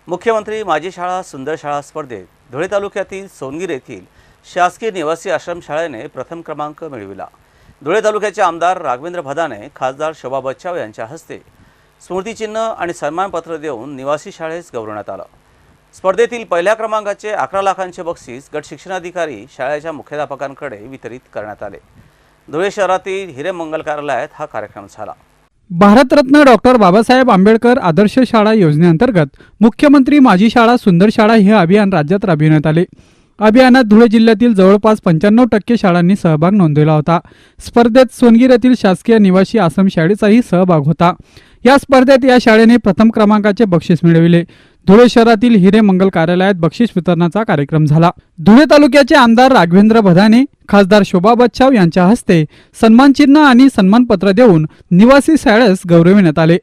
मुख्यमंत्री माझी शाळा सुंदर शाळा स्पर्धेत धुळे तालुक्यातील सोनगीर येथील शासकीय निवासी आश्रमशाळेने प्रथम क्रमांक मिळविला। धुळे तालुक्याचे आमदार राघवेंद्र भदाने, खासदार शोभा बच्छाव यांच्या हस्ते स्मृतिचिन्ह आणि सन्मानपत्र देऊन निवासी शाळेस गौरवण्यात आलं। स्पर्धेतील पहिल्या क्रमांकाचे 11 लाखांचे बक्षीस गट शिक्षणाधिकारी शाळेच्या मुख्याध्यापकांकडे वितरित करण्यात आले। धुळे शहरातील हिरेमंगल कार्यालयात हा कार्यक्रम झाला। भारतरत्न डॉक्टर बाबासाहेब आंबेडकर आदर्श शाळा योजनेअंतर्गत मुख्यमंत्री माझी शाळा सुंदर शाळा हे अभियान राज्यात राबविण्यात आले। अभियानात धुळे जिल्ह्यातील जवळपास 95% शाळांनी सहभाग नोंदवला होता। स्पर्धेत सोनगीर येथील शासकीय निवासी आश्रमशाळेचाही सहभाग होता। या स्पर्धेत या शाळेने प्रथम क्रमांकाचे बक्षीस मिळविले। धुळे शहरातील हिरेमंगल कार्यालयात बक्षीस वितरणाचा कार्यक्रम झाला। धुळे तालुक्याचे आमदार राघवेंद्र भदाने, खासदार शोभा बच्छाव यांच्या हस्ते सन्मानचिन्ह आणि सन्मानपत्र देऊन निवासी शाळेस गौरविण्यात आले।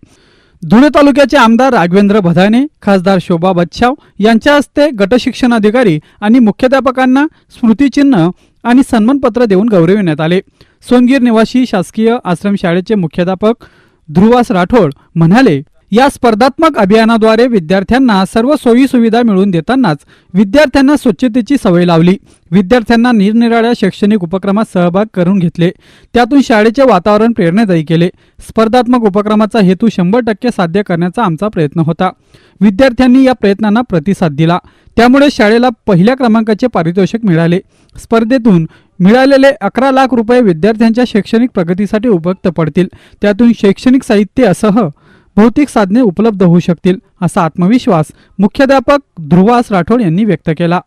धुळे तालुक्याचे आमदार राघवेंद्र भदाने, खासदार शोभा बच्छाव यांच्या हस्ते गट शिक्षणाधिकारी आणि मुख्याध्यापकांना स्मृतिचिन्ह आणि सन्मानपत्र देऊन गौरविण्यात आले। सोनगीर निवासी शासकीय आश्रमशाळेचे मुख्याध्यापक ध्रुवास राठोड म्हणाले, या स्पर्धात्मक अभियानाद्वारे विद्यार्थ्यांना सर्व सोयी सुविधा मिळवून देतानाच विद्यार्थ्यांना स्वच्छतेची सवय लावली। विद्यार्थ्यांना निरनिराळ्या शैक्षणिक उपक्रमात सहभाग करून घेतले, त्यातून शाळेचे वातावरण प्रेरणादायी केले। स्पर्धात्मक उपक्रमाचा हेतू 100% साध्य करण्याचा आमचा प्रयत्न होता। विद्यार्थ्यांनी या प्रयत्नांना प्रतिसाद दिला, त्यामुळे शाळेला पहिल्या क्रमांकाचे पारितोषिक मिळाले। स्पर्धेतून मिळालेले 11 लाख रुपये विद्यार्थ्यांच्या शैक्षणिक प्रगतीसाठी उपयुक्त पडतील, त्यातून शैक्षणिक साहित्यासह भौतिक साधने उपलब्ध होऊ शकतील, असा आत्मविश्वास मुख्याध्यापक ध्रुवास राठोड यांनी व्यक्त केला।